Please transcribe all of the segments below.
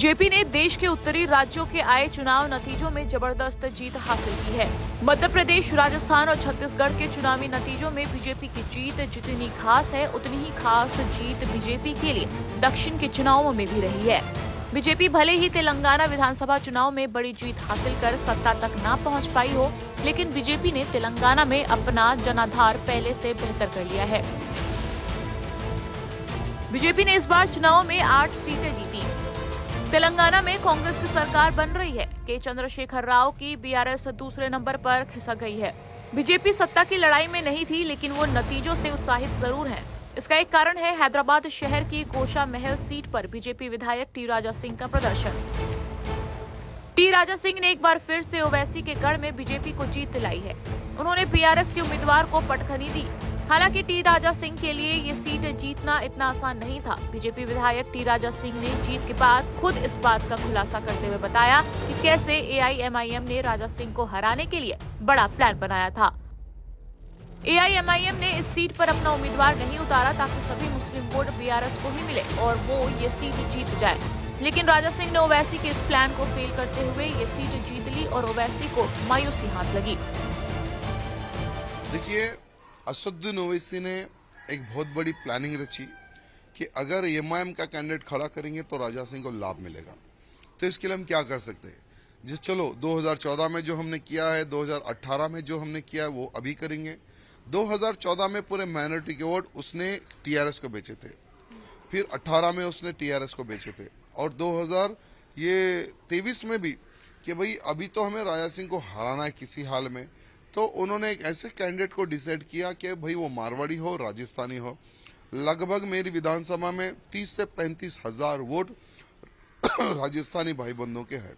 BJP ने देश के उत्तरी राज्यों के आए चुनाव नतीजों में जबरदस्त जीत हासिल की है। मध्य प्रदेश, राजस्थान और छत्तीसगढ़ के चुनावी नतीजों में बीजेपी की जीत जितनी खास है, उतनी ही खास जीत बीजेपी के लिए दक्षिण के चुनावों में भी रही है। बीजेपी भले ही तेलंगाना विधानसभा चुनाव में बड़ी जीत हासिल कर सत्ता तक न पहुंच पाई हो, लेकिन बीजेपी ने तेलंगाना में अपना जनाधार पहले से बेहतर कर लिया है। बीजेपी ने इस बार चुनाव में 8 सीटें जीती। तेलंगाना में कांग्रेस की सरकार बन रही है। के चंद्रशेखर राव की बीआरएस दूसरे नंबर पर खिसक गई है। बीजेपी सत्ता की लड़ाई में नहीं थी, लेकिन वो नतीजों से उत्साहित जरूर है। इसका एक कारण है हैदराबाद शहर की गोशा महल सीट पर बीजेपी विधायक टी राजा सिंह का प्रदर्शन। टी राजा सिंह ने एक बार फिर से ओवैसी के गढ़ में बीजेपी को जीत दिलाई है। उन्होंने बीआरएस के उम्मीदवार को पटखनी दी। हालांकि टी राजा सिंह के लिए ये सीट जीतना इतना आसान नहीं था। बीजेपी विधायक टी राजा सिंह ने जीत के बाद खुद इस बात का खुलासा करते हुए बताया कि कैसे एआईएमआईएम ने राजा सिंह को हराने के लिए बड़ा प्लान बनाया था। एआईएमआईएम ने इस सीट पर अपना उम्मीदवार नहीं उतारा ताकि सभी मुस्लिम वोट बीआरएस को ही मिले और वो ये सीट जीत जाए, लेकिन राजा सिंह ने ओवैसी के इस प्लान को फेल करते हुए ये सीट जीत ली और ओवैसी को मायूसी हाथ लगी। देखिए, असदुद्दीन ओवैसी ने एक बहुत बड़ी प्लानिंग रची कि अगर एमआईएम का कैंडिडेट खड़ा करेंगे तो राजा सिंह को लाभ मिलेगा। तो इसके लिए हम क्या कर सकते हैं? जो चलो 2014 में जो हमने किया है, 2018 में जो हमने किया है वो अभी करेंगे। 2014 में पूरे माइनॉरिटी के वोट उसने टीआरएस को बेचे थे, फिर 18 में उसने टीआरएस को बेचे थे, और 2023 में भी कि भाई अभी तो हमें राजा सिंह को हराना है किसी हाल में। तो उन्होंने एक ऐसे कैंडिडेट को डिसाइड किया कि भाई वो मारवाड़ी हो, राजस्थानी हो। लगभग मेरी विधानसभा में 30 से 35 हजार वोट राजस्थानी भाई बंधुओं के हैं।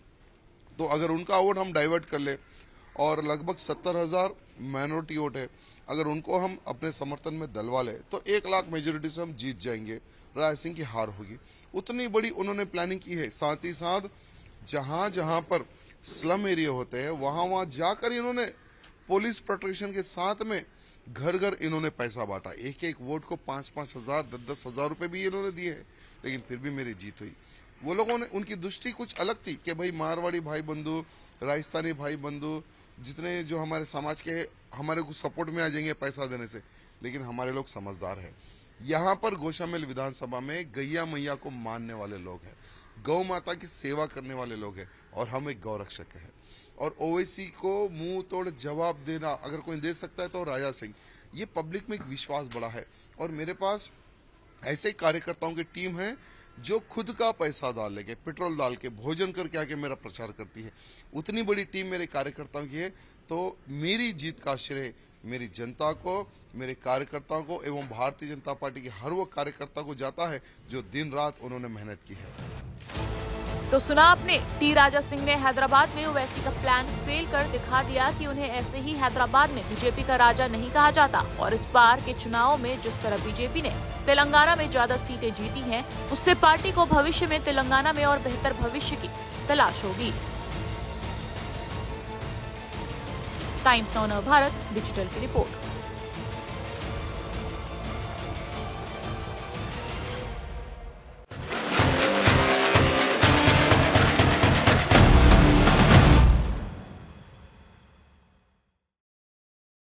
तो अगर उनका वोट हम डाइवर्ट कर ले और लगभग 70,000 माइनॉरिटी वोट है, अगर उनको हम अपने समर्थन में दलवा ले तो 1 लाख मेजोरिटी से हम जीत जाएंगे, राजा सिंह की हार होगी। उतनी बड़ी उन्होंने प्लानिंग की है। साथ ही साथ जहां जहां पर स्लम एरिया होते हैं वहां जाकर इन्होंने पुलिस प्रोटेक्शन के साथ में घर घर इन्होंने पैसा बांटा। एक एक वोट को 5-5 हजार 10-10 हजार रुपए भी इन्होंने दिए हैं, लेकिन फिर भी मेरी जीत हुई। वो लोगों ने, उनकी दृष्टि कुछ अलग थी कि भाई मारवाड़ी भाई बंधु, राजस्थानी भाई बंधु जितने जो हमारे समाज के हमारे को सपोर्ट में आ जाएंगे पैसा देने से, लेकिन हमारे लोग समझदार है। यहाँ पर गोशामेल विधानसभा में गैया मैया को मानने वाले लोग हैं, गौ माता की सेवा करने वाले लोग हैं, और हम एक गौरक्षक हैं। और ओवैसी को मुंह तोड़ जवाब देना अगर कोई दे सकता है तो राजा सिंह। ये पब्लिक में एक विश्वास बड़ा है, और मेरे पास ऐसे कार्यकर्ताओं की टीम है जो खुद का पैसा डाल के, पेट्रोल डाल के, भोजन करके आके मेरा प्रचार करती है। उतनी बड़ी टीम मेरे कार्यकर्ताओं की है। तो मेरी जीत का श्रेय मेरी जनता को, मेरे कार्यकर्ताओं को एवं भारतीय जनता पार्टी के हर वो कार्यकर्ता को जाता है जो दिन रात उन्होंने मेहनत की है। तो सुना आपने, टी राजा सिंह ने हैदराबाद में ओवैसी का प्लान फेल कर दिखा दिया कि उन्हें ऐसे ही हैदराबाद में बीजेपी का राजा नहीं कहा जाता। और इस बार के चुनाव में जिस तरह बीजेपी ने तेलंगाना में ज्यादा सीटें जीती हैं, उससे पार्टी को भविष्य में तेलंगाना में और बेहतर भविष्य की तलाश होगी। टाइम्स नाउ नव भारत डिजिटल की रिपोर्ट।